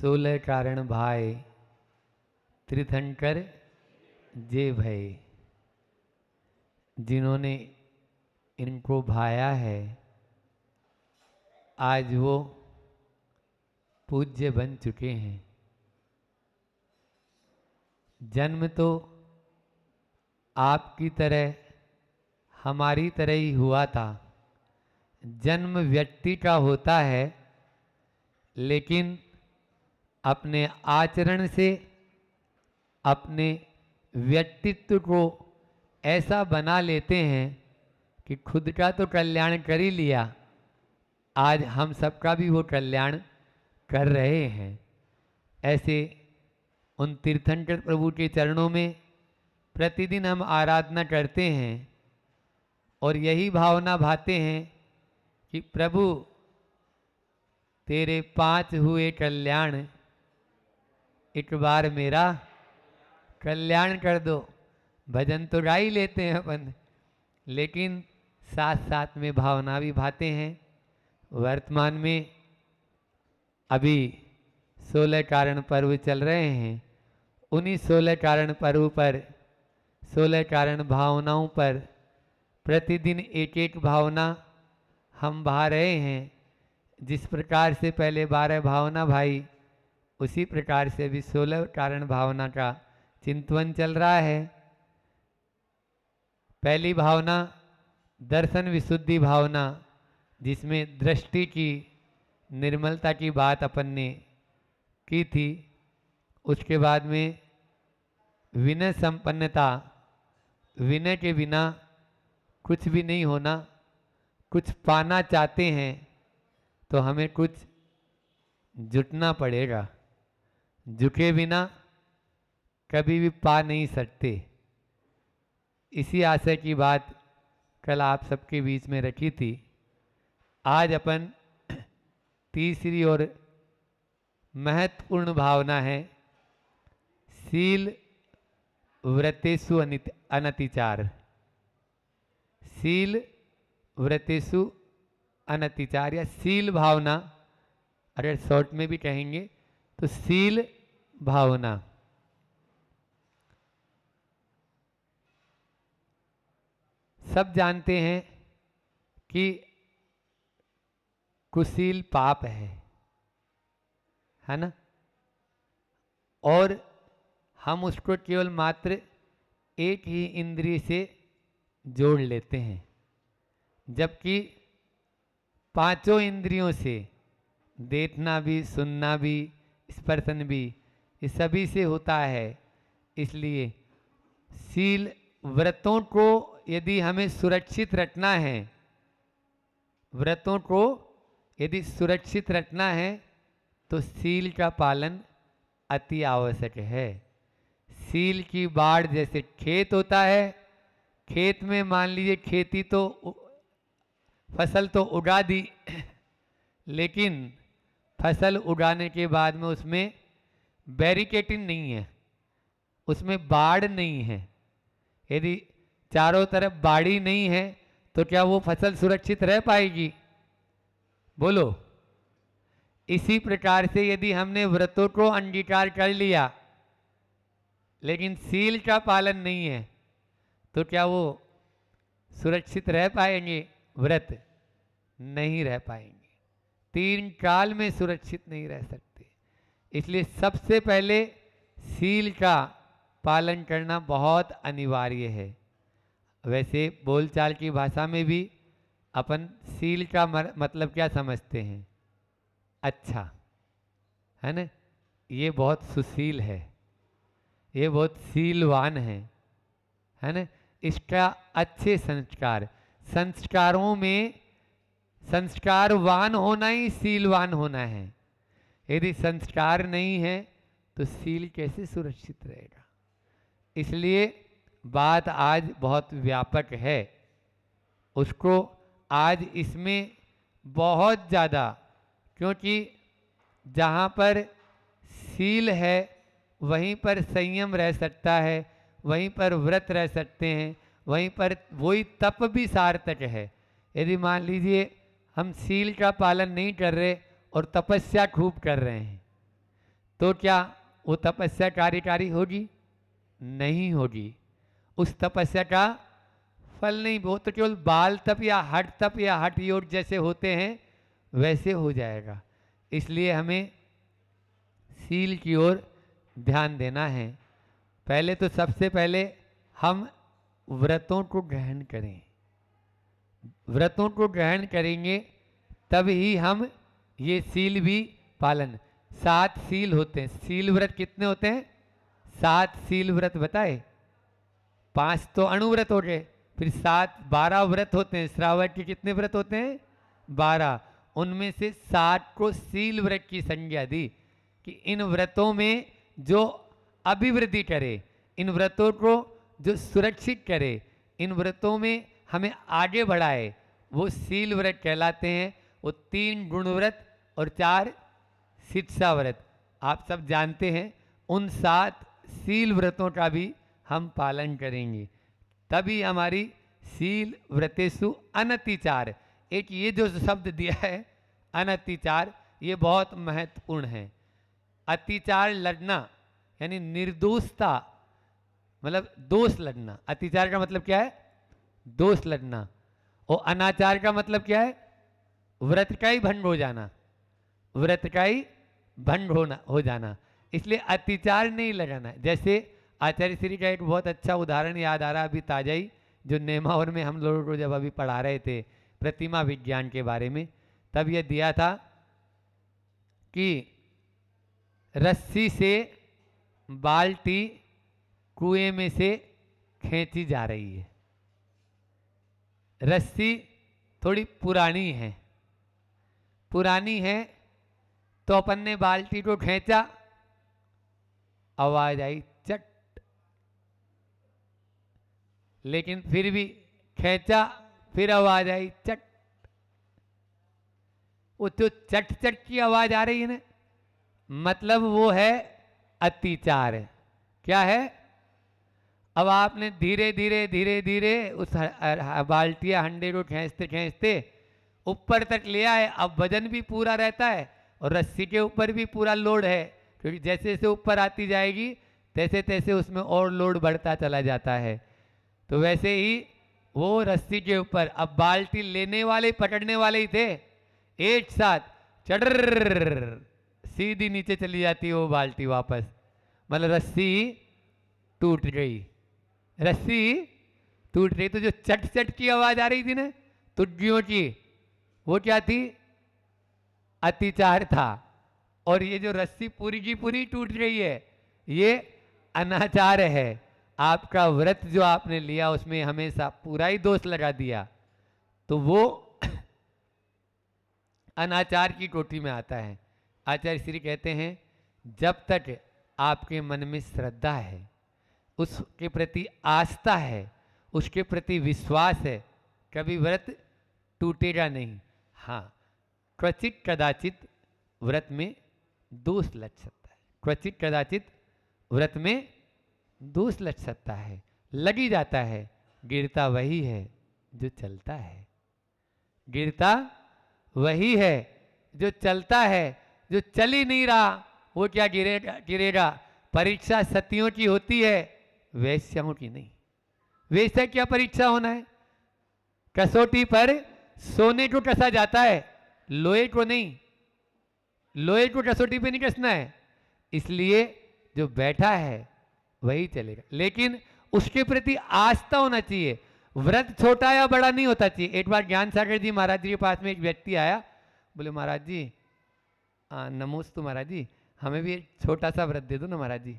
16 कारण भाई तीर्थंकर जे भय। जिन्होंने इनको भाया है आज वो पूज्य बन चुके हैं। जन्म तो आपकी तरह हमारी तरह ही हुआ था। जन्म व्यक्ति का होता है, लेकिन अपने आचरण से अपने व्यक्तित्व को ऐसा बना लेते हैं कि खुद का तो कल्याण कर ही लिया, आज हम सबका भी वो कल्याण कर रहे हैं। ऐसे उन तीर्थंकर प्रभु के चरणों में प्रतिदिन हम आराधना करते हैं और यही भावना भाते हैं कि प्रभु तेरे 5 हुए कल्याण, एक बार मेरा कल्याण कर दो। भजन तो गा ही लेते हैं अपन, लेकिन साथ साथ में भावना भी भाते हैं। वर्तमान में अभी 16 कारण पर्व चल रहे हैं। उन्हीं 16 कारण पर्व पर, 16 कारण भावनाओं पर प्रतिदिन एक एक भावना हम भा रहे हैं। जिस प्रकार से पहले 12 भावना भाई, उसी प्रकार से भी 16 कारण भावना का चिंतन चल रहा है। पहली भावना दर्शन विशुद्धि भावना, जिसमें दृष्टि की निर्मलता की बात अपन ने की थी। उसके बाद में विनय संपन्नता, विनय के बिना कुछ भी नहीं होना। कुछ पाना चाहते हैं तो हमें कुछ जुटना पड़ेगा, झुके बिना कभी भी पा नहीं सकते। इसी आशय की बात कल आप सबके बीच में रखी थी। आज अपन तीसरी और महत्वपूर्ण भावना है शील व्रतेषु अनतिचार। शील व्रतेषु अनतिचार या शील भावना, अगर शॉर्ट में भी कहेंगे तो शील भावना। सब जानते हैं कि कुशील पाप है ना, और हम उसको केवल मात्र एक ही इंद्रिय से जोड़ लेते हैं, जबकि 5 इंद्रियों से, देखना भी, सुनना भी, स्पर्शन भी, ये सभी से होता है। इसलिए शील व्रतों को यदि हमें सुरक्षित रखना है, व्रतों को यदि सुरक्षित रखना है तो शील का पालन अति आवश्यक है। शील की बाढ़ जैसे खेत होता है, खेत में मान लीजिए खेती तो फसल तो उगा दी, लेकिन फसल उगाने के बाद में उसमें बैरिकेटिंग नहीं है, उसमें बाढ़ नहीं है। यदि चारों तरफ बाड़ी नहीं है तो क्या वो फसल सुरक्षित रह पाएगी? बोलो। इसी प्रकार से यदि हमने व्रतों को अंगीकार कर लिया लेकिन शील का पालन नहीं है तो क्या वो सुरक्षित रह पाएंगे? व्रत नहीं रह पाएंगे, 3 काल में सुरक्षित नहीं रह सकते। इसलिए सबसे पहले शील का पालन करना बहुत अनिवार्य है। वैसे बोलचाल की भाषा में भी अपन शील का मतलब क्या समझते हैं? अच्छा, है ना, ये बहुत सुशील है, ये बहुत शीलवान है ना। इसका अच्छे संस्कार, संस्कारों में संस्कारवान होना ही शीलवान होना है। यदि संस्कार नहीं है तो शील कैसे सुरक्षित रहेगा? इसलिए बात आज बहुत व्यापक है, उसको आज इसमें बहुत ज़्यादा, क्योंकि जहाँ पर शील है वहीं पर संयम रह सकता है, वहीं पर व्रत रह सकते हैं, वहीं पर वही तप भी सार्थक है। यदि मान लीजिए हम शील का पालन नहीं कर रहे और तपस्या खूब कर रहे हैं तो क्या वो तपस्या कार्यकारी होगी? नहीं होगी। उस तपस्या का फल नहीं, वो तो केवल बाल तप या हठ योग जैसे होते हैं वैसे हो जाएगा। इसलिए हमें सील की ओर ध्यान देना है। पहले तो सबसे पहले हम व्रतों को ग्रहण करें। व्रतों को ग्रहण करेंगे तब ही हम ये सील भी पालन। 7 सील होते हैं। सील व्रत कितने होते हैं? 7 सील व्रत बताए। 5 तो अणुव्रत हो गए, फिर 12 व्रत होते हैं। श्रावण के कितने व्रत होते हैं? 12। उनमें से 7 को सील व्रत की संज्ञा दी कि इन व्रतों में जो अभिवृद्धि करे, इन व्रतों को जो सुरक्षित करे, इन व्रतों में हमें आगे बढ़ाए, वो सील व्रत कहलाते हैं। वो 3 गुण व्रत और 4 शिक्षा व्रत आप सब जानते हैं। उन 7 सील व्रतों का भी हम पालन करेंगे, तभी हमारी सील व्रतेषु अनतिचार, एक ये जो शब्द दिया है अनतिचार, ये बहुत महत्वपूर्ण है। अतिचार लड़ना यानी निर्दोषता, मतलब दोष लड़ना। अतिचार का मतलब क्या है? दोष लड़ना। और अनाचार का मतलब क्या है? व्रत का ही भंग हो जाना, व्रत का ही भंग हो जाना। इसलिए अतिचार नहीं लगाना। जैसे आचार्य श्री का एक बहुत अच्छा उदाहरण याद आ रहा अभी ताजा ही, जो नेमावर में हम लोगों को जब अभी पढ़ा रहे थे प्रतिमा विज्ञान के बारे में, तब यह दिया था कि रस्सी से बाल्टी कुएं में से खींची जा रही है। रस्सी थोड़ी पुरानी है, तो अपन ने बाल्टी को खींचा, आवाज आई चट, लेकिन फिर भी खींचा, फिर आवाज आई चट। वो जो चट चट की आवाज आ रही है ना, मतलब वो है अतिचार। क्या है? अब आपने धीरे धीरे उस बाल्टी या हंडे को खींचते खींचते ऊपर तक ले आए। अब वजन भी पूरा रहता है और रस्सी के ऊपर भी पूरा लोड है, क्योंकि जैसे जैसे ऊपर आती जाएगी तैसे तैसे उसमें और लोड बढ़ता चला जाता है। तो वैसे ही वो रस्सी के ऊपर, अब बाल्टी लेने वाले पकड़ने वाले ही थे, एक साथ चढ़ सीधी नीचे चली जाती है वो बाल्टी वापस, मतलब रस्सी टूट गई। रस्सी टूट गई तो जो चट चट की आवाज आ रही थी ना तुझियों की, वो क्या थी? अतिचार था। और ये जो रस्सी पूरी की पूरी टूट रही है, ये अनाचार है। आपका व्रत जो आपने लिया उसमें हमेशा पूरा ही दोष लगा दिया, तो वो अनाचार की कोटि में आता है। आचार्य श्री कहते हैं जब तक आपके मन में श्रद्धा है, उसके प्रति आस्था है, उसके प्रति विश्वास है, कभी व्रत टूटेगा नहीं। हाँ, क्वचित कदाचित व्रत में दोष लग सकता है, क्वचित कदाचित व्रत में दोष लग सकता है, लगी जाता है। गिरता वही है जो चलता है, गिरता वही है जो चलता है। जो चल ही नहीं रहा वो क्या गिरेगा? परीक्षा सतियों की होती है, वैश्यों की नहीं। वैसे क्या परीक्षा होना है? कसौटी पर सोने को कसा जाता है, लोहे को नहीं। लोहे को कसौटी पे नहीं कसना है। इसलिए जो बैठा है वही चलेगा, लेकिन उसके प्रति आस्था होना चाहिए। व्रत छोटा या बड़ा नहीं होता चाहिए। एक बार ज्ञान सागर जी महाराज जी के पास में एक व्यक्ति आया, बोले महाराज जी नमोस्तु महाराज जी, हमें भी एक छोटा सा व्रत दे दो ना महाराज जी।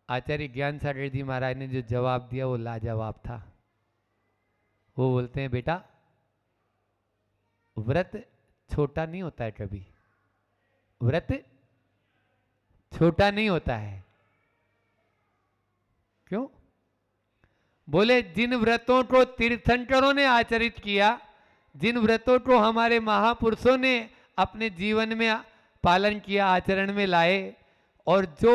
आचार्य ज्ञान सागर जी महाराज ने जो जवाब दिया वो लाजवाब था। वो बोलते हैं बेटा, व्रत छोटा नहीं होता है, कभी व्रत छोटा नहीं होता है। क्यों? बोले जिन व्रतों को तीर्थंकरों ने आचरित किया, जिन व्रतों को हमारे महापुरुषों ने अपने जीवन में पालन किया, आचरण में लाए, और जो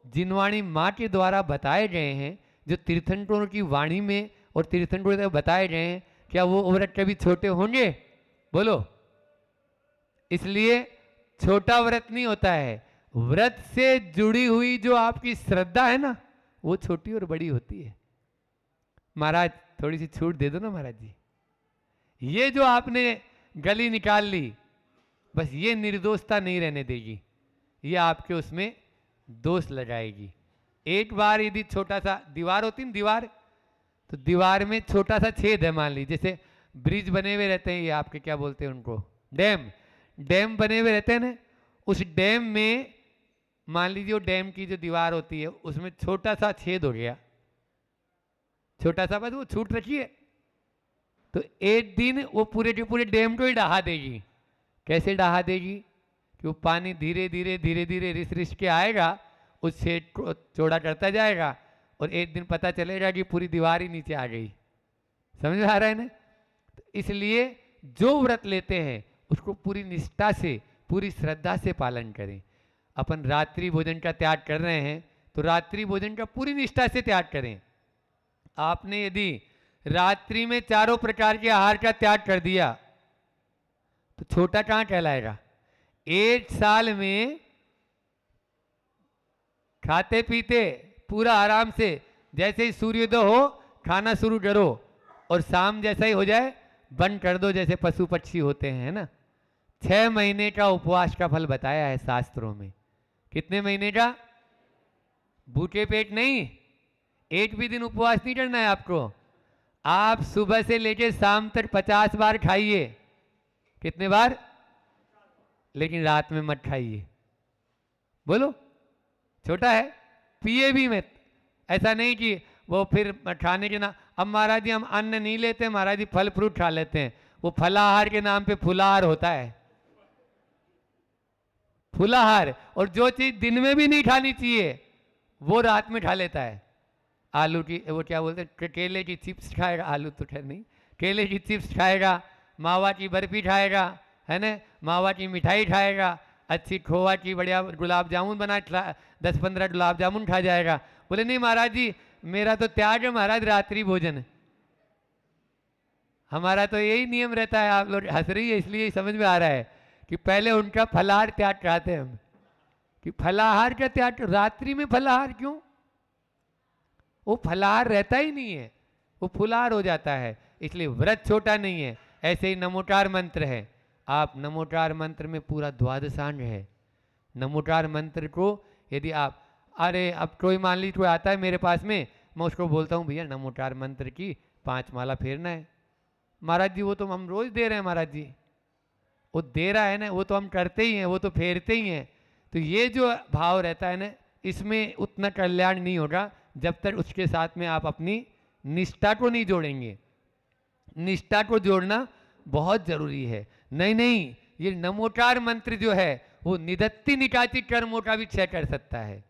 जिनवाणी माँ के द्वारा बताए गए हैं, जो तीर्थंकरों की वाणी में और तीर्थंकरों द्वारा बताए गए हैं, क्या वो व्रत कभी छोटे होंगे? बोलो। इसलिए छोटा व्रत नहीं होता है। व्रत से जुड़ी हुई जो आपकी श्रद्धा है ना, वो छोटी और बड़ी होती है। महाराज थोड़ी सी छूट दे दो ना महाराज जी, ये जो आपने गली निकाल ली, बस ये निर्दोषता नहीं रहने देगी, ये आपके उसमें दोष लगाएगी। एक बार यदि छोटा सा दीवार होती ना, दीवार, तो दीवार में छोटा सा छेद है, मान लीजिए जैसे ब्रिज बने हुए रहते हैं, ये आपके क्या बोलते हैं उनको, डैम, डैम बने हुए रहते हैं ना, उस डैम में मान लीजिए वो डैम की जो दीवार होती है उसमें छोटा सा छेद हो गया, छोटा सा, बस वो छूट रखी है, तो एक दिन वो पूरे के पूरे डैम को ही डहा देगी। कैसे डहा देगी कि वो पानी धीरे धीरे धीरे धीरे रिस रिस के आएगा, उस छेद को चौड़ा करता जाएगा, और एक दिन पता चलेगा कि पूरी दीवार ही नीचे आ गई। समझ में आ रहा है ना? तो इसलिए जो व्रत लेते हैं उसको पूरी निष्ठा से, पूरी श्रद्धा से पालन करें। अपन रात्रि भोजन का त्याग कर रहे हैं तो रात्रि भोजन का पूरी निष्ठा से त्याग करें। आपने यदि रात्रि में चारों प्रकार के आहार का त्याग कर दिया तो छोटा कहाँ कहलाएगा? एक साल में खाते पीते पूरा आराम से, जैसे ही सूर्योदय हो खाना शुरू करो और शाम जैसा ही हो जाए बंद कर दो, जैसे पशु पक्षी होते हैं, है ना। 6 महीने का उपवास का फल बताया है शास्त्रों में। कितने महीने का? भूखे पेट नहीं, एक भी दिन उपवास नहीं करना है आपको। आप सुबह से लेकर शाम तक 50 बार खाइए। कितने बार? लेकिन रात में मत खाइए। बोलो, छोटा है। पिए भी मत, ऐसा नहीं कि वो फिर खाने के ना, अब महाराज जी हम अन्न नहीं लेते, महाराज जी फल फ्रूट खा लेते हैं, वो फलाहार के नाम पे फुलाहार होता है, फुलाहार। और जो चीज दिन में भी नहीं खानी चाहिए वो रात में खा लेता है। आलू की वो क्या बोलते हैं, केले की चिप्स खाएगा, आलू तो खैर नहीं, केले की चिप्स खाएगा, मावा की बर्फी खाएगा, है ना, मावा की मिठाई खाएगा, अच्छी खोवा की बढ़िया गुलाब जामुन बना 10-15 गुलाब जामुन खा जाएगा। बोले नहीं महाराज जी मेरा तो त्याग है महाराज रात्रि भोजन। हमारा तो यही नियम रहता है। आप लोग हंस रही है इसलिए समझ में आ रहा है कि पहले उनका फलाहार त्याग कराते हैं हम, कि फलाहार का त्याग, रात्रि में फलाहार क्यों? वो फलाहार रहता ही नहीं है, वो फुलाहार हो जाता है। इसलिए व्रत छोटा नहीं है। ऐसे ही नमोकार मंत्र है, आप नमोकार मंत्र में पूरा द्वादशांग है। नमोकार मंत्र को यदि आप, अरे अब कोई मान लीजिए कोई आता है मेरे पास में, मैं उसको बोलता हूँ भैया नमोकार मंत्र की 5 माला फेरना है। महाराज जी वो तो हम रोज दे रहे हैं महाराज जी, वो दे रहा है ना, वो तो हम करते ही हैं, वो तो फेरते ही हैं। तो ये जो भाव रहता है ना, इसमें उतना कल्याण नहीं होगा जब तक उसके साथ में आप अपनी निष्ठा को नहीं जोड़ेंगे। निष्ठा को जोड़ना बहुत जरूरी है। नहीं नहीं, ये नमोकार मंत्र जो है वो निदत्ति निकाची कर्मों का भी क्षय कर सकता है।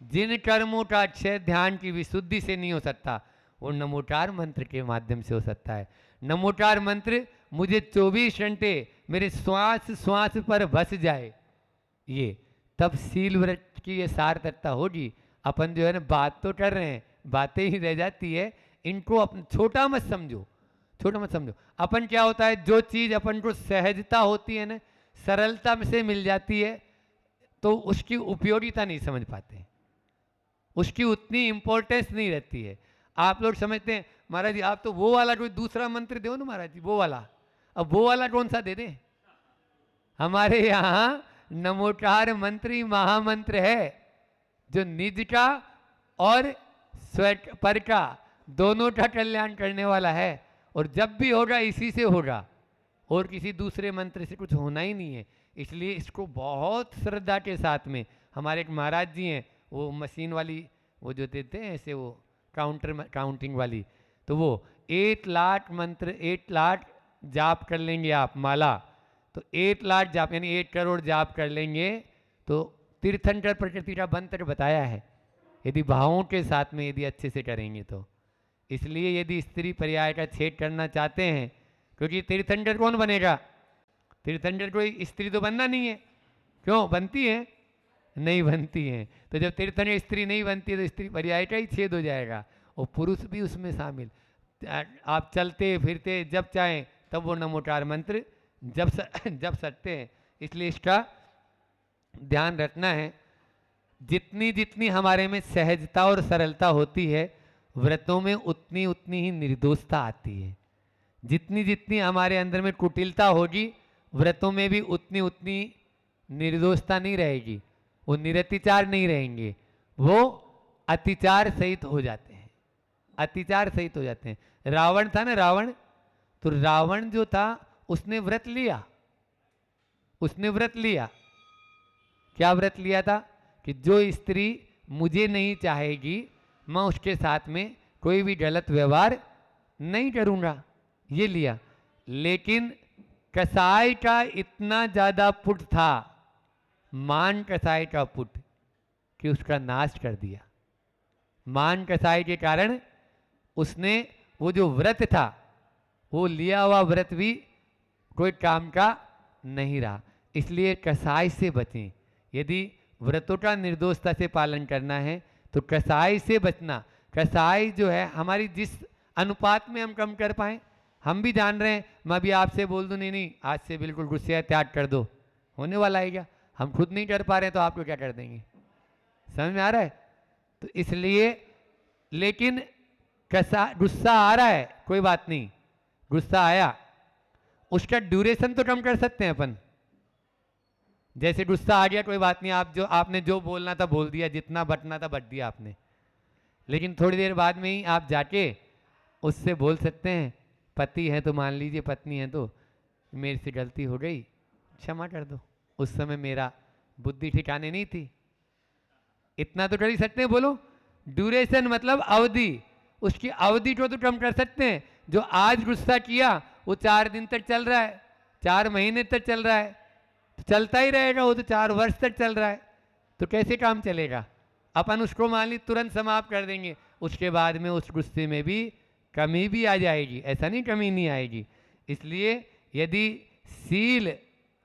जिन कर्मों का क्षय ध्यान की विशुद्धि से नहीं हो सकता वो नमोकार मंत्र के माध्यम से हो सकता है। नमोकार मंत्र मुझे 24 घंटे मेरे श्वास श्वास पर बस जाए, ये तब शील व्रत की ये सार्थकता होगी। अपन जो है ना बात तो कर रहे हैं, बातें ही रह जाती है। इनको अपन छोटा मत समझो, छोटा मत समझो। अपन क्या होता है, जो चीज़ अपन को सहजता होती है ना, सरलता में से मिल जाती है, तो उसकी उपयोगिता नहीं समझ पाते, उसकी उतनी इंपॉर्टेंस नहीं रहती है। आप लोग समझते हैं महाराज जी आप तो वो वाला कोई दूसरा मंत्र दो ना महाराज जी, वो वाला। अब वो वाला कौन सा दे दें? हमारे यहाँ नमोकार मंत्र ही महामंत्र है, जो निज का और स्व पर का दोनों का कल्याण करने वाला है। और जब भी होगा इसी से होगा, और किसी दूसरे मंत्र से कुछ होना ही नहीं है। इसलिए इसको बहुत श्रद्धा के साथ में, हमारे एक महाराज जी हैं, वो मशीन वाली वो जो देते हैं ऐसे वो काउंटिंग वाली, तो वो 1 लाख मंत्र 1 लाख जाप कर लेंगे आप माला, तो 1 लाख जाप यानी 1 करोड़ जाप कर लेंगे। तो तीर्थंकर प्रकृति का मंत्र बताया है, यदि भावों के साथ में यदि अच्छे से करेंगे तो। इसलिए यदि स्त्री पर्याय का छेद करना चाहते हैं, क्योंकि तीर्थंकर कौन बनेगा? तीर्थंकर कोई स्त्री तो बनना नहीं है। क्यों बनती है? नहीं बनती है। तो जब तीर्थंकर स्त्री नहीं बनती है तो स्त्री पर्याय का ही छेद हो जाएगा, और पुरुष भी उसमें शामिल। आप चलते फिरते जब चाहें तब वो नमोकार मंत्र जब सकते हैं। इसलिए इसका ध्यान रखना है, जितनी जितनी हमारे में सहजता और सरलता होती है, व्रतों में उतनी उतनी ही निर्दोषता आती है। जितनी जितनी हमारे अंदर में कुटिलता होगी, व्रतों में भी उतनी उतनी निर्दोषता नहीं रहेगी, वो निरतिचार नहीं रहेंगे, वो अतिचार सहित हो जाते हैं, अतिचार सहित हो जाते हैं। रावण था ना, रावण, तो रावण जो था उसने व्रत लिया, उसने व्रत लिया। क्या व्रत लिया था? कि जो स्त्री मुझे नहीं चाहेगी, मैं उसके साथ में कोई भी गलत व्यवहार नहीं करूँगा, ये लिया। लेकिन कसाई का इतना ज़्यादा पुट था, मान कसाई का पुट, कि उसका नाश कर दिया। मान कसाई के कारण उसने वो जो व्रत था, वो लिया हुआ व्रत भी कोई काम का नहीं रहा। इसलिए कसाई से बचें। यदि व्रतों का निर्दोषता से पालन करना है तो कसाई से बचना। कसाई जो है, हमारी जिस अनुपात में हम कम कर पाएँ, हम भी जान रहे हैं। मैं भी आपसे बोल दूं नहीं नहीं आज से बिल्कुल गुस्से त्याग कर दो, होने वाला है क्या? हम खुद नहीं कर पा रहे हैं तो आपको क्या कर देंगे? समझ में आ रहा है? तो इसलिए, लेकिन गुस्सा आ रहा है, कोई बात नहीं, गुस्सा आया, उसका ड्यूरेशन तो कम कर सकते हैं अपन। जैसे गुस्सा आ गया, कोई बात नहीं, आपने जो बोलना था बोल दिया, जितना बटना था बट दिया आपने, लेकिन थोड़ी देर बाद में ही आप जाके उससे बोल सकते हैं, पति है तो मान लीजिए, पत्नी है तो मेरे से गलती हो गई, क्षमा कर दो, उस समय मेरा बुद्धि ठिकाने नहीं थी। इतना तो कर ही सकते हैं। बोलो, ड्यूरेशन मतलब अवधि, उसकी अवधि को तो कम कर सकते हैं। जो आज गुस्सा किया वो 4 दिन तक चल रहा है, 4 महीने तक चल रहा है, तो चलता ही रहेगा, वो तो 4 वर्ष तक चल रहा है, तो कैसे काम चलेगा? अपन उसको मान ली तुरंत समाप्त कर देंगे, उसके बाद में उस गुस्से में भी कमी भी आ जाएगी, ऐसा नहीं कमी नहीं आएगी। इसलिए यदि शील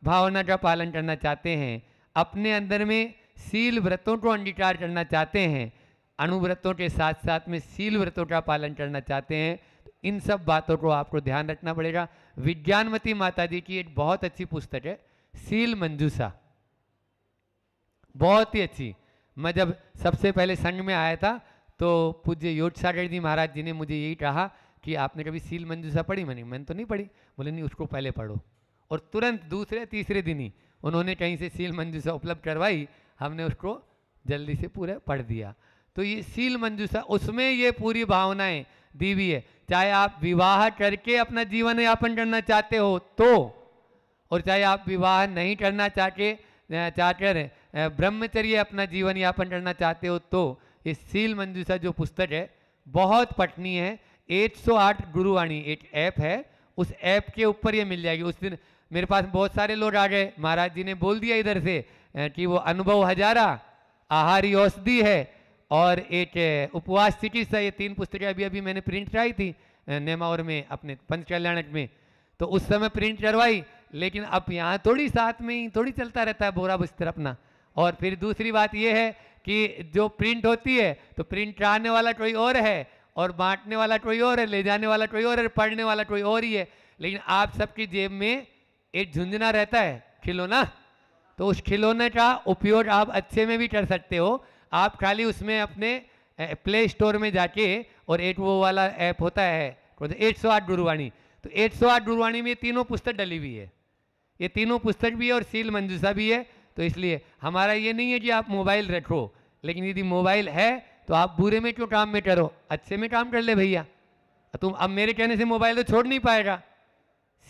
भावना का पालन करना चाहते हैं, अपने अंदर में शील व्रतों को अंगीकार करना चाहते हैं, अनुव्रतों के साथ साथ में शील व्रतों का पालन करना चाहते हैं, तो इन सब बातों को आपको ध्यान रखना पड़ेगा। विज्ञानमती माता जी की एक बहुत अच्छी पुस्तक है, शील मंजूषा, बहुत ही अच्छी। मैं जब सबसे पहले संघ में आया था तो पूज्य योग सागर जी महाराज जी ने मुझे यही कहा कि आपने कभी शील मंजूषा पढ़ी? मैंने तो नहीं पढ़ी। बोले नहीं, उसको पहले पढ़ो। और तुरंत दूसरे तीसरे दिन ही उन्होंने कहीं से शील मंजूषा उपलब्ध करवाई, हमने उसको जल्दी से पूरा पढ़ दिया। तो ये शील मंजूषा, उसमें ये पूरी भावनाएं दी हुई है। चाहे आप विवाह करके अपना जीवन यापन करना चाहते हो तो, और चाहे आप विवाह नहीं करना चाहकर ब्रह्मचर्य अपना जीवन यापन करना चाहते हो तो, ये शील मंजूषा जो पुस्तक है बहुत पठनीय है। 108 गुरुवाणी एक ऐप है, उस ऐप के ऊपर ये मिल जाएगी। उस दिन मेरे पास बहुत सारे लोग आ गए, महाराज जी ने बोल दिया इधर से कि वो अनुभव हजारा, आहारी औषधि है और एक उपवास चिकित्सा, ये 3 पुस्तकें अभी अभी मैंने प्रिंट कराई थी नेमावर में अपने पंचकल्याणक में, तो उस समय प्रिंट करवाई। लेकिन अब यहाँ थोड़ी साथ में ही थोड़ी चलता रहता है बोरा बिस्तर अपना। और फिर दूसरी बात ये है कि जो प्रिंट होती है तो प्रिंट कराने वाला कोई और है और बांटने वाला कोई और है, ले जाने वाला कोई और है, पढ़ने वाला कोई और ही है, लेकिन आप सबकी जेब में एक झुंझुना रहता है, खिलौना। तो उस खिलौने का उपयोग आप अच्छे में भी कर सकते हो। आप खाली उसमें अपने प्ले स्टोर में जाके, और एक वो वाला ऐप होता है 108 गुरुवाणी, तो 108 गुरुवाणी में ये तीनों पुस्तक डली हुई है, ये तीनों पुस्तक भी है और शील मंजूषा भी है। तो इसलिए हमारा ये नहीं है कि आप मोबाइल रखो, लेकिन यदि मोबाइल है तो आप बुरे में क्यों काम में करो, अच्छे में काम कर ले भैया। तुम अब मेरे कहने से मोबाइल तो छोड़ नहीं पाएगा।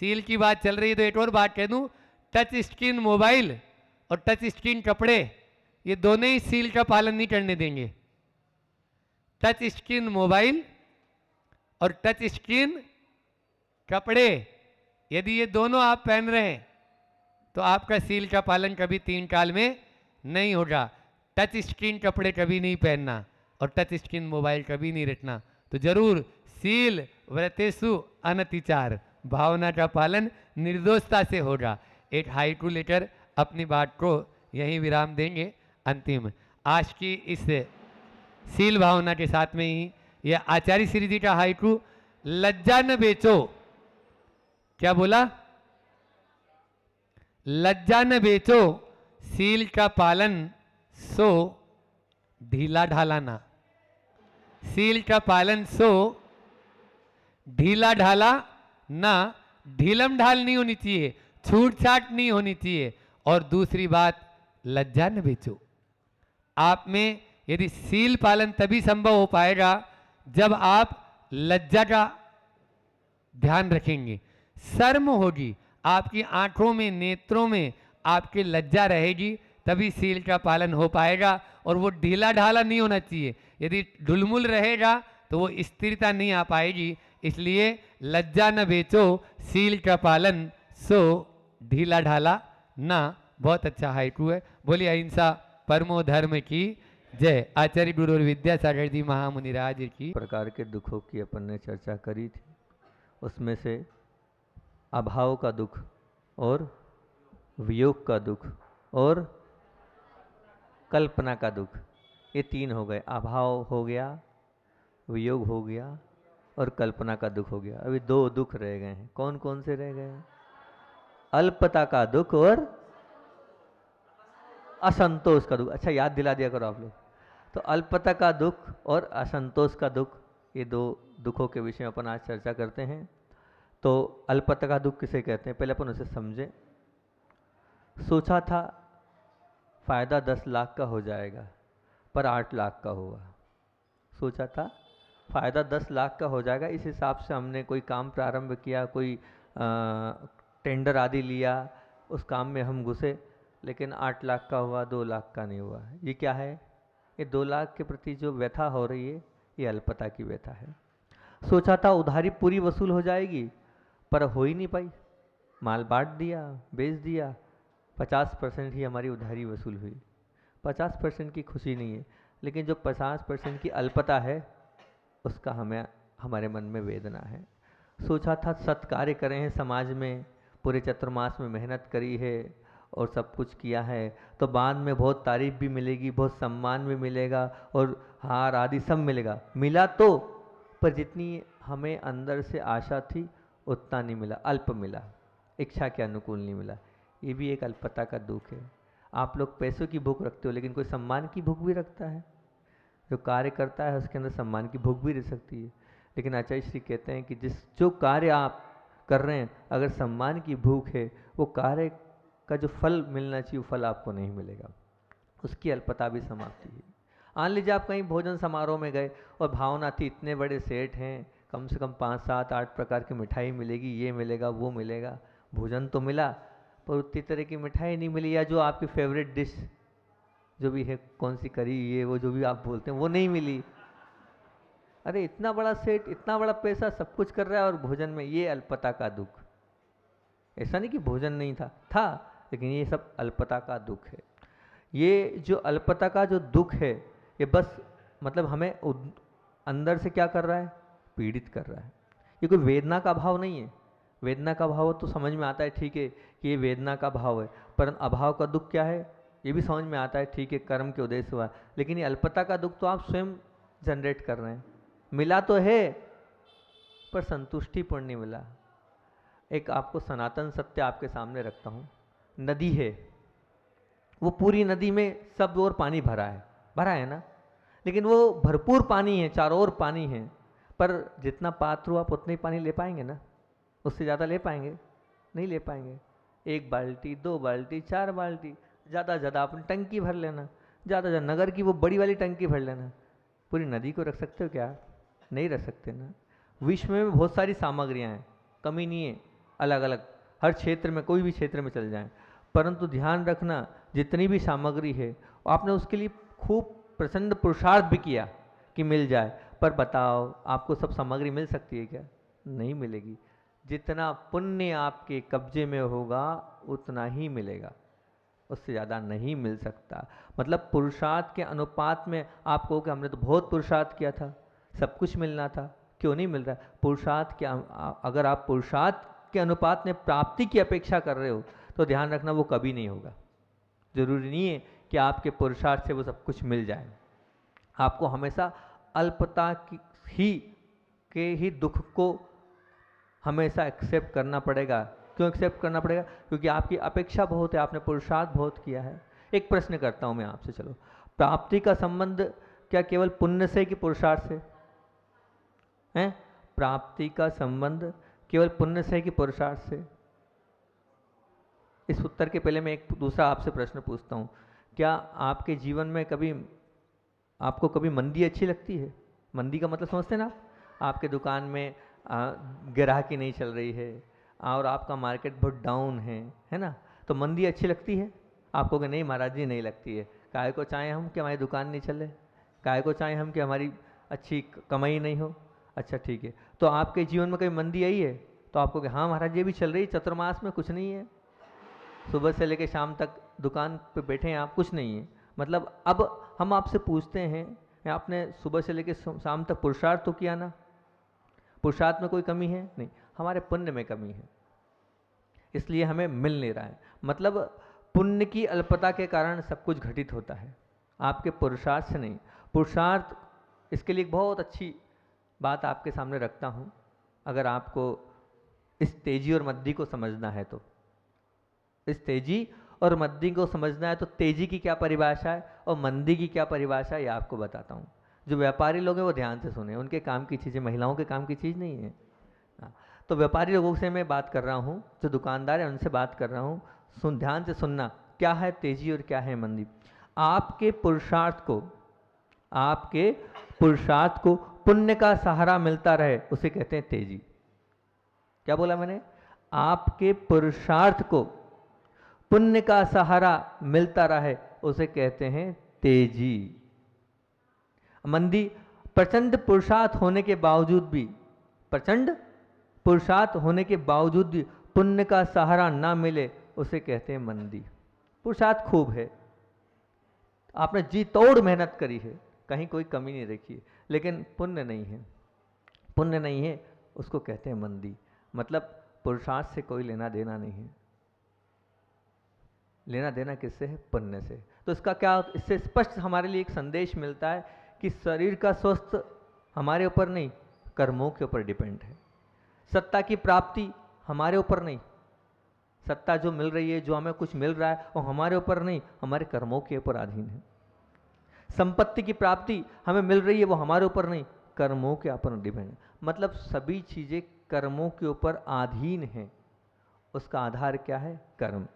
शील की बात चल रही है तो एक और बात कह दूं, टच स्क्रीन मोबाइल और टच स्क्रीन कपड़े, ये दोनों ही शील का पालन नहीं करने देंगे। टच स्क्रीन मोबाइल और टच स्क्रीन कपड़े, यदि ये दोनों आप पहन रहे हैं तो आपका शील का पालन कभी 3 काल में नहीं होगा। टच स्क्रीन कपड़े कभी नहीं पहनना और टच स्क्रीन मोबाइल कभी नहीं रखना। तो जरूर शील व्रतेषु अनतिचार, भावना का पालन निर्दोषता से होगा। एक हाइकू लेकर अपनी बात को यहीं विराम देंगे। अंतिम आज की इस शील भावना के साथ में ही यह आचार्य श्री जी का हाइकू, लज्जा न बेचो। क्या बोला? लज्जा न बेचो, सील का पालन सो ढीला ढाला ना। सील का पालन सो ढीला ढाला ना, ढीलम ढाल नहीं होनी चाहिए, छूट छाट नहीं होनी चाहिए। और दूसरी बात, लज्जा न बेचो। आप में यदि सील पालन तभी संभव हो पाएगा जब आप लज्जा का ध्यान रखेंगे, शर्म होगी आपकी आंखों में, नेत्रों में आपकी लज्जा रहेगी, तभी सील का पालन हो पाएगा। और वो ढीला ढाला नहीं होना चाहिए। यदि ढुलमुल रहेगा तो वो स्थिरता नहीं आ पाएगी। इसलिए लज्जा न बेचो, सील का पालन सो ढीला ढाला ना। बहुत अच्छा हाइकू है। बोलिए अहिंसा परमो धर्म की जय। आचार्य गुरु और विद्यासागर जी महामुनिराज की। प्रकार के दुखों की अपन ने चर्चा करी थी, उसमें से अभाव का दुख और वियोग का दुख और कल्पना का दुख, ये तीन हो गए। अभाव हो गया, वियोग हो गया और कल्पना का दुख हो गया। अभी दो दुख रह गए हैं। कौन कौन से रह गए हैं? अल्पता का दुख और असंतोष का दुख। अच्छा, याद दिला दिया करो आप लोग। तो अल्पता का दुख और असंतोष का दुख, ये दो दुखों के विषय में अपन आज चर्चा करते हैं। तो अल्पता का दुख किसे कहते हैं, पहले अपन उसे समझे। सोचा था फायदा 10 लाख का हो जाएगा, पर 8 लाख का हुआ। सोचा था फायदा 10 लाख का हो जाएगा, इस हिसाब से हमने कोई काम प्रारंभ किया, कोई टेंडर आदि लिया, उस काम में हम घुसे, लेकिन 8 लाख का हुआ, 2 लाख का नहीं हुआ। ये क्या है? ये 2 लाख के प्रति जो व्यथा हो रही है, ये अल्पता की व्यथा है। सोचा था उधारी पूरी वसूल हो जाएगी, पर हो ही नहीं पाई। माल बांट दिया, बेच दिया, 50% ही हमारी उधारी वसूल हुई। 50% की खुशी नहीं है, लेकिन जो 50% की अल्पता है, उसका हमारे मन में वेदना है। सोचा था सत्कार्य करें हैं समाज में, पूरे चतुर्मास में मेहनत करी है और सब कुछ किया है, तो बाद में बहुत तारीफ भी मिलेगी, बहुत सम्मान भी मिलेगा और हार आदि सब मिलेगा। मिला तो, पर जितनी हमें अंदर से आशा थी उतना नहीं मिला, अल्प मिला, इच्छा के अनुकूल नहीं मिला। ये भी एक अल्पता का दुख है। आप लोग पैसों की भूख रखते हो, लेकिन कोई सम्मान की भूख भी रखता है। जो कार्य करता है उसके अंदर सम्मान की भूख भी रह सकती है। लेकिन आचार्य श्री कहते हैं कि जो कार्य आप कर रहे हैं, अगर सम्मान की भूख है, वो कार्य का जो फल मिलना चाहिए वो फल आपको नहीं मिलेगा, उसकी अल्पता भी समाप्ति है। मान लीजिए आप कहीं भोजन समारोह में गए और भावना थी इतने बड़े सेठ हैं, कम से कम 5, 7, 8 प्रकार की मिठाई मिलेगी, ये मिलेगा, वो मिलेगा। भोजन तो मिला, पर उतनी तरह की मिठाई नहीं मिली, या जो आपकी फेवरेट डिश जो भी है, कौन सी करी, ये वो जो भी आप बोलते हैं, वो नहीं मिली। अरे इतना बड़ा सेठ, इतना बड़ा पैसा, सब कुछ कर रहा है और भोजन में, ये अल्पता का दुख। ऐसा नहीं कि भोजन नहीं था, लेकिन ये सब अल्पता का दुख है। ये जो अल्पता का जो दुख है, ये बस मतलब हमें अंदर से क्या कर रहा है? पीड़ित कर रहा है। ये कोई वेदना का भाव नहीं है। वेदना का भाव तो समझ में आता है, ठीक है कि ये वेदना का भाव है, पर अभाव का दुख क्या है ये भी समझ में आता है, ठीक है कर्म के उदय से हुआ। लेकिन ये अल्पता का दुख तो आप स्वयं जनरेट कर रहे हैं। मिला तो है, पर संतुष्टिपूर्ण नहीं मिला। एक आपको सनातन सत्य आपके सामने रखता हूँ। नदी है, वो पूरी नदी में सब ओर पानी भरा है ना, लेकिन वो भरपूर पानी है, चारों ओर पानी है, पर जितना पात्र हो आप उतना ही पानी ले पाएंगे ना? उससे ज़्यादा ले पाएंगे? नहीं ले पाएंगे। 1 बाल्टी, 2 बाल्टी, 4 बाल्टी, ज़्यादा ज़्यादा अपनी टंकी भर लेना, ज़्यादा ज़्यादा नगर की वो बड़ी वाली टंकी भर लेना। पूरी नदी को रख सकते हो क्या? नहीं रख सकते ना। विश्व में बहुत सारी सामग्रियाँ हैं, कमी नहीं है, अलग अलग हर क्षेत्र में, कोई भी क्षेत्र में चल जाएं, परंतु ध्यान रखना जितनी भी सामग्री है आपने उसके लिए खूब प्रचंड पुरुषार्थ भी किया कि मिल जाए, पर बताओ आपको सब सामग्री मिल सकती है क्या? नहीं मिलेगी। जितना पुण्य आपके कब्जे में होगा उतना ही मिलेगा, उससे ज़्यादा नहीं मिल सकता। मतलब पुरुषार्थ के अनुपात में आप कहो कि हमने तो बहुत पुरुषार्थ किया था, सब कुछ मिलना था, क्यों नहीं मिल रहा? पुरुषार्थ के अगर आप पुरुषार्थ के अनुपात में प्राप्ति की अपेक्षा कर रहे हो तो ध्यान रखना वो कभी नहीं होगा। जरूरी नहीं है कि आपके पुरुषार्थ से वो सब कुछ मिल जाए। आपको हमेशा अल्पता के ही दुख को हमेशा एक्सेप्ट करना पड़ेगा। क्यों एक्सेप्ट करना पड़ेगा? क्योंकि आपकी अपेक्षा बहुत है, आपने पुरुषार्थ बहुत किया है। एक प्रश्न करता हूं मैं आपसे, चलो, प्राप्ति का संबंध क्या केवल पुण्य से कि पुरुषार्थ से है? प्राप्ति का संबंध केवल पुण्य से कि पुरुषार्थ से? इस उत्तर के पहले मैं एक दूसरा आपसे प्रश्न पूछता हूं, क्या आपके जीवन में कभी आपको कभी मंदी अच्छी लगती है? मंदी का मतलब समझते हैं ना? आपके दुकान में ग्राहकी नहीं चल रही है और आपका मार्केट बहुत डाउन है ना? तो मंदी अच्छी लगती है आपको? कि नहीं महाराज जी, नहीं लगती है। काहे को चाहे हम कि हमारी दुकान नहीं चले, काहे को चाहे हम कि हमारी अच्छी कमाई नहीं हो। अच्छा ठीक है, तो आपके जीवन में कभी मंदी आई है तो आपको कि हाँ महाराज ये भी चल रही है, चतुर्मास में कुछ नहीं है, सुबह से लेकर शाम तक दुकान पे बैठे हैं आप, कुछ नहीं है। मतलब अब हम आपसे पूछते हैं, आपने सुबह से लेकर शाम तक पुरुषार्थ तो किया ना? पुरुषार्थ में कोई कमी है? नहीं, हमारे पुण्य में कमी है, इसलिए हमें मिल नहीं रहा है। मतलब पुण्य की अल्पता के कारण सब कुछ घटित होता है, आपके पुरुषार्थ से नहीं। पुरुषार्थ, इसके लिए एक बहुत अच्छी बात आपके सामने रखता हूँ। अगर आपको इस तेजी और मद्दी को समझना है तो, इस तेजी और मंदी को समझना है तो तेजी की क्या परिभाषा है और मंदी की क्या परिभाषा है, ये आपको बताता हूँ। जो व्यापारी लोग हैं वो ध्यान से सुने, उनके काम की चीज़ें महिलाओं के काम की चीज़ नहीं है। तो व्यापारी लोगों से मैं बात कर रहा हूँ, जो दुकानदार है उनसे बात कर रहा हूँ। ध्यान से सुनना, क्या है तेजी और क्या है मंदी। आपके पुरुषार्थ को पुण्य का सहारा मिलता रहे उसे कहते हैं तेजी। क्या बोला मैंने? आपके पुरुषार्थ को पुण्य का सहारा मिलता रहे उसे कहते हैं तेजी। मंदी, प्रचंड पुरुषार्थ होने के बावजूद भी पुण्य का सहारा ना मिले उसे कहते हैं मंदी। पुरुषार्थ खूब है, आपने जी तोड़ मेहनत करी है, कहीं कोई कमी नहीं रखी है, लेकिन पुण्य नहीं है, उसको कहते हैं मंदी। मतलब पुरुषार्थ से कोई लेना देना नहीं है, लेना देना किससे है? पुण्य से। तो इसका क्या, इससे स्पष्ट हमारे लिए एक संदेश मिलता है कि शरीर का स्वस्थ हमारे ऊपर नहीं, कर्मों के ऊपर डिपेंड है। सत्ता की प्राप्ति हमारे ऊपर नहीं, सत्ता जो मिल रही है, जो हमें कुछ मिल रहा है वो हमारे ऊपर नहीं, हमारे कर्मों के ऊपर अधीन है। संपत्ति की प्राप्ति हमें मिल रही है, वो हमारे ऊपर नहीं, कर्मों के ऊपर डिपेंड है। मतलब सभी चीजें कर्मों के ऊपर अधीन है। उसका आधार क्या है? कर्म।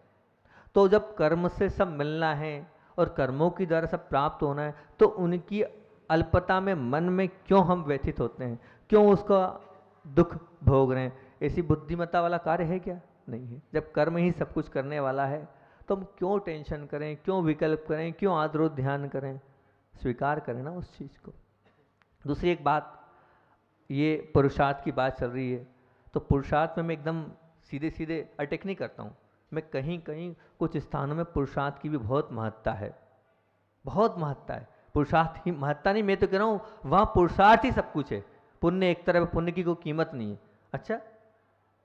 तो जब कर्म से सब मिलना है और कर्मों की द्वारा सब प्राप्त होना है, तो उनकी अल्पता में मन में क्यों हम व्यथित होते हैं, क्यों उसका दुख भोग रहे हैं? ऐसी बुद्धिमत्ता वाला कार्य है क्या? नहीं है। जब कर्म ही सब कुछ करने वाला है तो हम क्यों टेंशन करें, क्यों विकल्प करें, क्यों आद्रोध ध्यान करें? स्वीकार करें ना उस चीज को। दूसरी एक बात, ये पुरुषार्थ की बात चल रही है, तो पुरुषार्थ में मैं एकदम सीधे सीधे अटैक नहीं करता हूँ। मैं कहीं कहीं कुछ स्थानों में पुरुषार्थ की भी बहुत महत्ता है, बहुत महत्ता है। पुरुषार्थ की महत्ता नहीं, मैं तो कह रहा हूँ वहाँ पुरुषार्थ ही सब कुछ है। पुण्य एक तरफ, पुण्य की कोई कीमत नहीं है। अच्छा,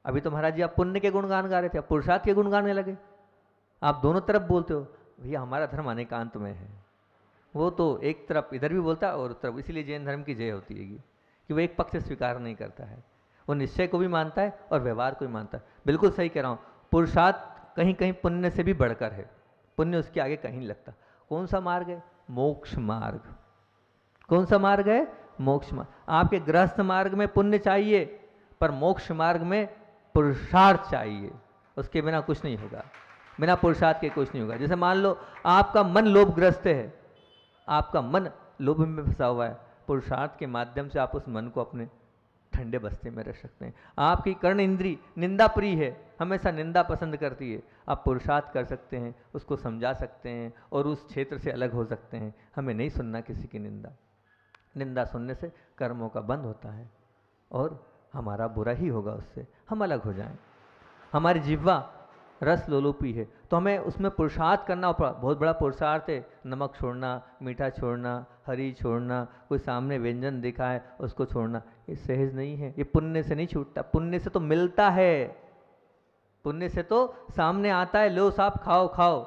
अभी तो महाराज जी आप पुण्य के गुणगान गा रहे थे, आप पुरुषार्थ के गुण गाने लगे। आप दोनों तरफ बोलते हो। भैया हमारा धर्म अनेकांत में है, वो तो एक तरफ इधर भी बोलता है और उस तरफ। इसीलिए जैन धर्म की जय होती है कि वो एक पक्ष से स्वीकार नहीं करता है, वो निश्चय को भी मानता है और व्यवहार को भी मानता है। बिल्कुल सही कह रहा हूँ, पुरुषार्थ कहीं कहीं पुण्य से भी बढ़कर है, पुण्य उसके आगे कहीं नहीं लगता। कौन सा मार्ग है? मोक्ष मार्ग। कौन सा मार्ग है? मोक्ष मार्ग। आपके गृहस्थ मार्ग में पुण्य चाहिए, पर मोक्ष मार्ग में पुरुषार्थ चाहिए। उसके बिना कुछ नहीं होगा, बिना पुरुषार्थ के कुछ नहीं होगा। जैसे मान लो आपका मन लोभग्रस्त है, आपका मन लोभ में फंसा हुआ है, पुरुषार्थ के माध्यम से आप उस मन को अपने ठंडे बस्ते में रख सकते हैं। आपकी कर्ण इंद्री निंदा प्रिय है, हमेशा निंदा पसंद करती है, आप पुरुषार्थ कर सकते हैं, उसको समझा सकते हैं और उस क्षेत्र से अलग हो सकते हैं। हमें नहीं सुनना किसी की निंदा। निंदा सुनने से कर्मों का बंद होता है और हमारा बुरा ही होगा उससे, हम अलग हो जाएं। हमारी जिह्वा रस लोलुपी है, तो हमें उसमें पुरुषार्थ करना बहुत बड़ा पुरुषार्थ है। नमक छोड़ना, मीठा छोड़ना, हरी छोड़ना, कोई सामने व्यंजन दिखा है उसको छोड़ना, ये सहज नहीं है। ये पुण्य से नहीं छूटता, पुण्य से तो मिलता है, पुण्य से तो सामने आता है, लो साहब खाओ खाओ,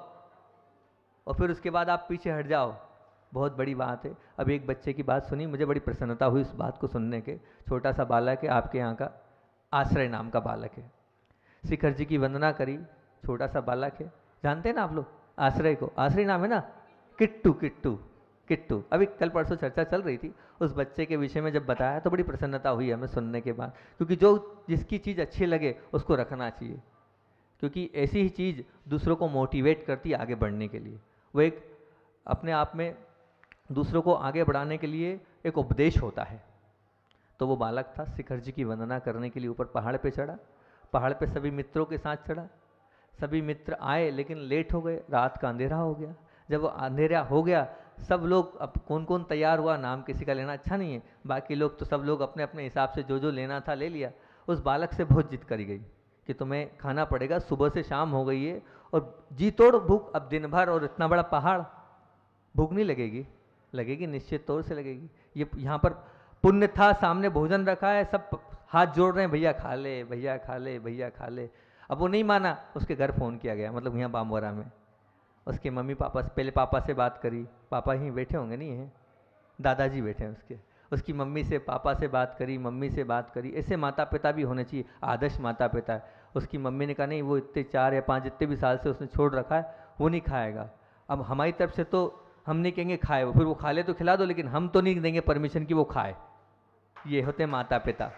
और फिर उसके बाद आप पीछे हट जाओ। बहुत बड़ी बात है। अभी एक बच्चे की बात सुनी, मुझे बड़ी प्रसन्नता हुई इस बात को सुनने के। छोटा सा बालक है, आपके यहाँ का आश्रय नाम का बालक है। शिखर जी की वंदना करी, छोटा सा बालक है, जानते हैं ना आप लोग आश्रय को, आश्रय नाम है ना, किट्टू किट्टू किट्टू। अभी कल परसों चर्चा चल रही थी उस बच्चे के विषय में, जब बताया तो बड़ी प्रसन्नता हुई हमें सुनने के बाद, क्योंकि जो जिसकी चीज़ अच्छी लगे उसको रखना चाहिए, क्योंकि ऐसी ही चीज़ दूसरों को मोटिवेट करती है आगे बढ़ने के लिए। वो एक अपने आप में दूसरों को आगे बढ़ाने के लिए एक उपदेश होता है। तो वो बालक था, शिखर जी की वंदना करने के लिए ऊपर पहाड़ पे चढ़ा। पहाड़ पे सभी मित्रों के साथ चढ़ा। सभी मित्र आए लेकिन लेट हो गए, रात का अंधेरा हो गया। जब अंधेरा हो गया, सब लोग, अब कौन कौन तैयार हुआ नाम किसी का लेना अच्छा नहीं है, बाकी लोग तो सब लोग अपने अपने हिसाब से जो जो लेना था ले लिया। उस बालक से बहुत जिद करी गई कि तुम्हें खाना पड़ेगा, सुबह से शाम हो गई है और जी तोड़ भूख, अब दिन भर और इतना बड़ा पहाड़, भूख नहीं लगेगी? लगेगी, निश्चित तौर से लगेगी। ये यहाँ पर पुण्य था, सामने भोजन रखा है, सब हाथ जोड़ रहे हैं, भैया खा ले, भैया खा ले, भैया खा ले। अब वो नहीं माना, उसके घर फ़ोन किया गया, मतलब यहाँ बामवरा में। उसके मम्मी पापा से, पहले पापा से बात करी, पापा ही बैठे होंगे, नहीं है, दादाजी बैठे हैं उसके। उसकी मम्मी से, पापा से बात करी, मम्मी से बात करी। ऐसे माता पिता भी होने चाहिए, आदर्श माता पिता है। उसकी मम्मी ने कहा नहीं, वो इतने 4 या 5 जितने भी साल से उसने छोड़ रखा है वो नहीं खाएगा। अब हमारी तरफ से तो हम नहीं कहेंगे खाए वो, फिर वो खा ले तो खिला दो, लेकिन हम तो नहीं देंगे परमिशन कि वो खाए। ये होते हैं माता पिता,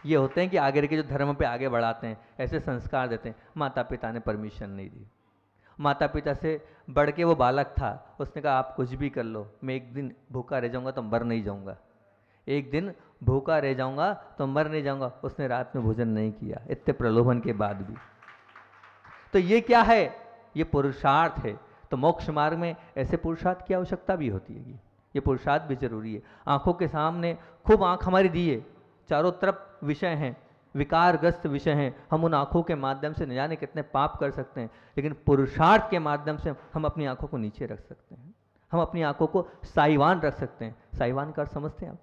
ये होते हैं कि आगे के जो धर्म पे आगे बढ़ाते हैं, ऐसे संस्कार देते हैं। माता पिता ने परमिशन नहीं दी। माता पिता से बढ़ के वो बालक था, उसने कहा आप कुछ भी कर लो, मैं एक दिन भूखा रह जाऊंगा तो मर नहीं जाऊंगा, एक दिन भूखा रह जाऊंगा तो मर नहीं जाऊंगा। उसने रात में भोजन नहीं किया, इतने प्रलोभन के बाद भी। तो ये क्या है? ये पुरुषार्थ है। तो मोक्ष मार्ग में ऐसे पुरुषार्थ की आवश्यकता भी होती है, ये पुरुषार्थ भी जरूरी है। आंखों के सामने खूब आंख हमारी दी है, चारों तरफ विषय हैं, विकारग्रस्त विषय हैं, हम उन आंखों के माध्यम से न जाने कितने पाप कर सकते हैं, लेकिन पुरुषार्थ के माध्यम से हम अपनी आंखों को नीचे रख सकते हैं, हम अपनी आंखों को साईवान रख सकते हैं। साईवान का अर्थ समझते हैं आप?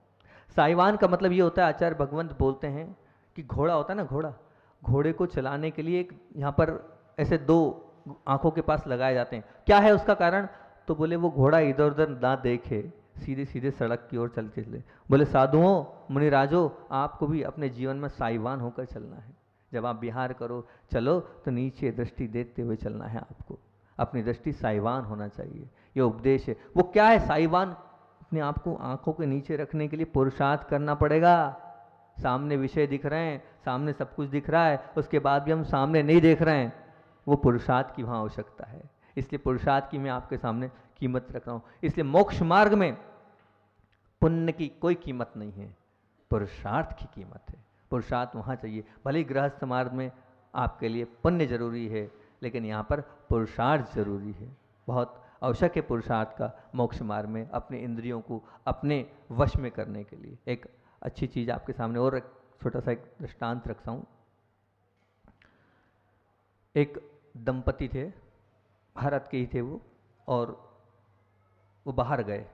साईवान का मतलब ये होता है, आचार्य भगवंत बोलते हैं कि घोड़ा होता है ना, घोड़ा, घोड़े को चलाने के लिए एक यहाँ पर ऐसे 2 आंखों के पास लगाए जाते हैं। क्या है उसका कारण? तो बोले वो घोड़ा इधर उधर ना देखे, सीधे सीधे सड़क की ओर चलते चले। बोले साधुओं, मुनिराजो, आपको भी अपने जीवन में साईवान होकर चलना है। जब आप विहार करो, चलो, तो नीचे दृष्टि देते हुए चलना है आपको, अपनी दृष्टि साईवान होना चाहिए। ये उपदेश है। वो क्या है साईवान? अपने आप को आंखों के नीचे रखने के लिए पुरुषार्थ करना पड़ेगा। सामने विषय दिख रहे हैं, सामने सब कुछ दिख रहा है, उसके बाद भी हम सामने नहीं देख रहे हैं, वो पुरुषार्थ की वहाँ आवश्यकता है। इसलिए पुरुषार्थ की मैं आपके सामने कीमत रख रहा हूँ। इसलिए मोक्ष मार्ग में पुण्य की कोई कीमत नहीं है, पुरुषार्थ की कीमत है। पुरुषार्थ वहाँ चाहिए। भले ही गृहस्थ मार्ग में आपके लिए पुण्य जरूरी है, लेकिन यहाँ पर पुरुषार्थ जरूरी है, बहुत आवश्यक है पुरुषार्थ का मोक्ष मार्ग में, अपने इंद्रियों को अपने वश में करने के लिए। एक अच्छी चीज़ आपके सामने और एक छोटा सा एक दृष्टांत रखता हूँ। एक दंपति थे, भारत के ही थे वो, और वो बाहर गए,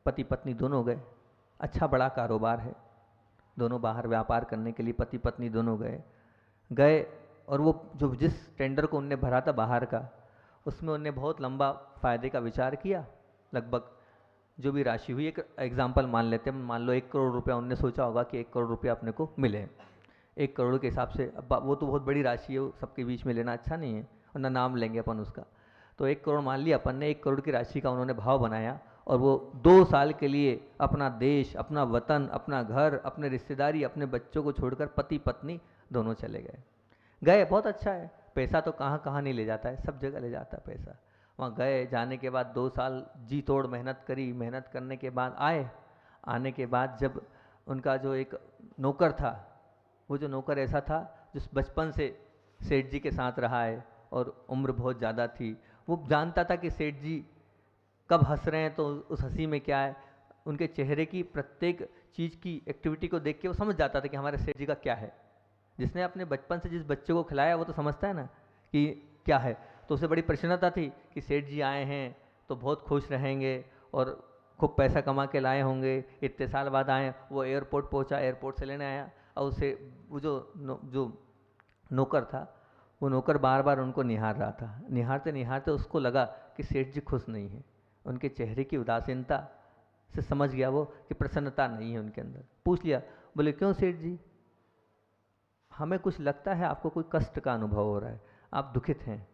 पति पत्नी दोनों गए। अच्छा बड़ा कारोबार है, दोनों बाहर व्यापार करने के लिए पति पत्नी दोनों गए। और वो जो जिस टेंडर को उनने भरा था बाहर का, उसमें उनने बहुत लंबा फायदे का विचार किया। लगभग जो भी राशि हुई, एक एग्जाम्पल मान लेते हैं, मान लो 1 करोड़ रुपया उनने सोचा होगा कि 1 करोड़ रुपया अपने को मिले। 1 करोड़ के हिसाब से, अब वो तो बहुत बड़ी राशि है, वो सबके बीच में लेना अच्छा नहीं है, वरना नाम लेंगे अपन उसका। तो 1 करोड़ मान लिया अपन ने, 1 करोड़ की राशि का उन्होंने भाव बनाया, और वो 2 साल के लिए अपना देश, अपना वतन, अपना घर, अपने रिश्तेदारी, अपने बच्चों को छोड़कर पति पत्नी दोनों चले गए। बहुत अच्छा है, पैसा तो कहाँ कहाँ नहीं ले जाता है, सब जगह ले जाता है पैसा। वहाँ गए, जाने के बाद 2 साल जी तोड़ मेहनत करी, मेहनत करने के बाद आने के बाद जब उनका जो एक नौकर था, वो जो नौकर ऐसा था जो बचपन से सेठ जी के साथ रहा है और उम्र बहुत ज़्यादा थी, वो जानता था कि सेठ जी कब हंस रहे हैं तो उस हंसी में क्या है। उनके चेहरे की प्रत्येक चीज़ की एक्टिविटी को देख के वो समझ जाता था कि हमारे सेठ जी का क्या है। जिसने अपने बचपन से जिस बच्चे को खिलाया वो तो समझता है ना कि क्या है। तो उसे बड़ी प्रसन्नता थी कि सेठ जी आए हैं तो बहुत खुश रहेंगे और खूब पैसा कमा के लाए होंगे, इतने साल बाद आए। वो एयरपोर्ट पहुंचा, एयरपोर्ट से लेने आया, और उसे वो जो नौकर था, वो नौकर बार बार उनको निहार रहा था। निहारते निहारते उसको लगा कि सेठ जी खुश नहीं है। उनके चेहरे की उदासीनता से समझ गया वो कि प्रसन्नता नहीं है उनके अंदर। पूछ लिया, बोले क्यों सेठ जी, हमें कुछ लगता है आपको कोई कष्ट का अनुभव हो रहा है, आप दुखित हैं।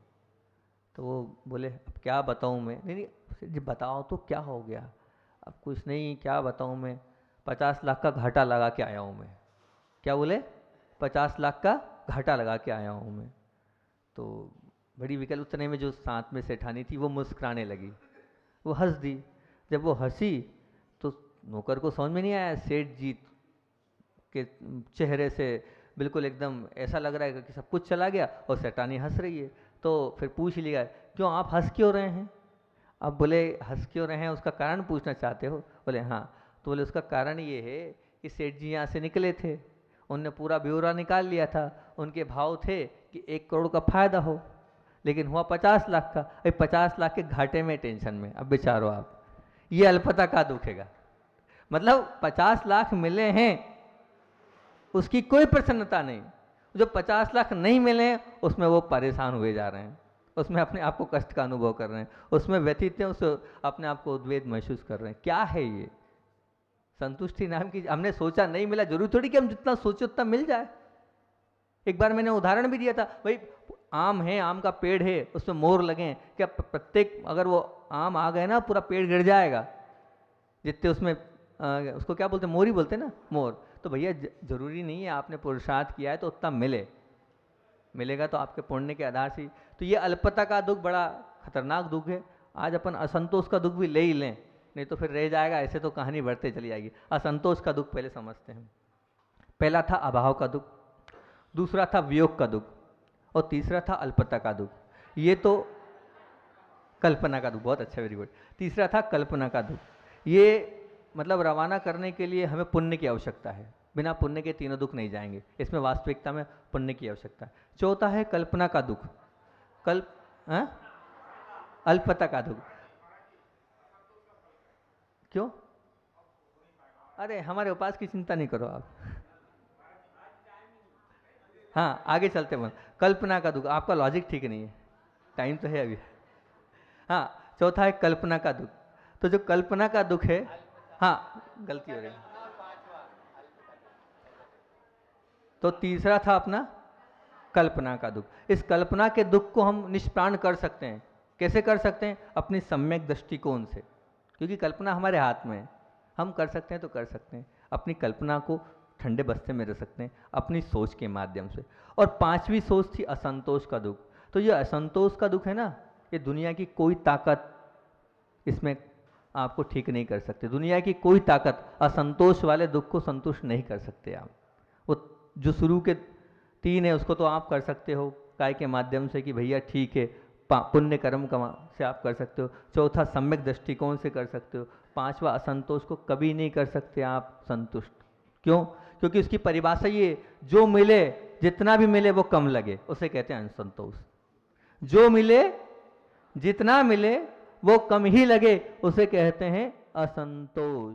तो वो बोले अब क्या बताऊं मैं, नहीं नहीं जी बताओ तो क्या हो गया, अब कुछ नहीं क्या बताऊं मैं, 50 लाख का घाटा लगा के आया हूँ मैं। क्या बोले, 50 लाख का घाटा लगा के आया हूँ मैं। तो बड़ी विकल, उतने में जो साथ में सेठानी थी वो मुस्कुराने लगी, वो हंस दी। जब वो हंसी तो नौकर को समझ में नहीं आया, सेठ जी के चेहरे से बिल्कुल एकदम ऐसा लग रहा है कि सब कुछ चला गया और सेठानी हंस रही है। तो फिर पूछ लिया, क्यों आप हंस क्यों रहे हैं? अब बोले हंस क्यों रहे हैं उसका कारण पूछना चाहते हो? बोले हाँ। तो बोले उसका कारण ये है कि सेठ जी यहाँ से निकले थे, उनने पूरा ब्यौरा निकाल लिया था, उनके भाव थे कि 1 करोड़ का फायदा हो, लेकिन हुआ 50 लाख का। अभी 50 लाख के घाटे में, टेंशन में। अब बेचारो आप, ये अल्पता का दुखेगा। मतलब 50 लाख मिले हैं उसकी कोई प्रसन्नता नहीं, जो 50 लाख नहीं मिले हैं उसमें वो परेशान हुए जा रहे हैं, उसमें अपने आप को कष्ट का अनुभव कर रहे हैं, उसमें व्यथित हैं, उस अपने आप को उद्वेग महसूस कर रहे हैं। क्या है ये? संतुष्टि नाम की, हमने सोचा नहीं मिला, जरूरी थोड़ी कि हम जितना सोचे उतना मिल जाए। एक बार मैंने उदाहरण भी दिया था, भाई आम है, आम का पेड़ है, उसमें मोर लगे, क्या प्रत्येक अगर वो आम आ गए ना पूरा पेड़ गिर जाएगा? जितने उसमें उसको क्या बोलते हैं, मोर ही बोलते हैं ना, मोर। तो भैया जरूरी नहीं है आपने पुरुषार्थ किया है तो उतना मिलेगा तो आपके पुण्य के आधार से। तो ये अल्पता का दुख बड़ा खतरनाक दुख है। आज अपन असंतोष का दुख भी ले ही लें, नहीं तो फिर रह जाएगा, ऐसे तो कहानी बढ़ते चली जाएगी। असंतोष का दुख पहले समझते हैं। पहला था अभाव का दुख, दूसरा था वियोग का दुख, और तीसरा था अल्पता का दुख। ये तो कल्पना का दुख, बहुत अच्छा, वेरी गुड। तीसरा था कल्पना का दुख। ये मतलब रवाना करने के लिए हमें पुण्य की आवश्यकता है, बिना पुण्य के तीनों दुख नहीं जाएंगे, इसमें वास्तविकता में पुण्य की आवश्यकता है। चौथा है कल्पना का दुख, अल्पता का दुख। क्यों? अरे हमारे उपास की चिंता नहीं करो आप। हाँ आगे चलते हैं। कल्पना का दुख, आपका लॉजिक ठीक नहीं है, टाइम तो है अभी। हाँ, चौथा है कल्पना का दुख। तो जो कल्पना का दुख है, हाँ गलती हो रही है, तो तीसरा था अपना कल्पना का दुख। इस कल्पना के दुख को हम निष्प्राण कर सकते हैं। कैसे कर सकते हैं? अपनी सम्यक दृष्टिकोण से, क्योंकि कल्पना हमारे हाथ में है, हम कर सकते हैं तो कर सकते हैं। अपनी कल्पना को ठंडे बस्ते में रख सकते हैं अपनी सोच के माध्यम से। और पांचवी सोच थी असंतोष का दुख। तो ये असंतोष का दुख है ना, ये दुनिया की कोई ताकत इसमें आपको ठीक नहीं कर सकते। दुनिया की कोई ताकत असंतोष वाले दुख को संतुष्ट नहीं कर सकते आप। वो जो शुरू के 3 है उसको तो आप कर सकते हो काय के माध्यम से कि भैया ठीक है, पुण्य कर्म का से आप कर सकते हो। चौथा सम्यक दृष्टिकोण से कर सकते हो। पांचवा असंतोष को कभी नहीं कर सकते आप संतुष्ट। क्यों? क्योंकि उसकी परिभाषा ये, जो मिले जितना भी मिले वो कम लगे, उसे कहते हैं असंतोष। जो मिले जितना मिले वो कम ही लगे, उसे कहते हैं असंतोष।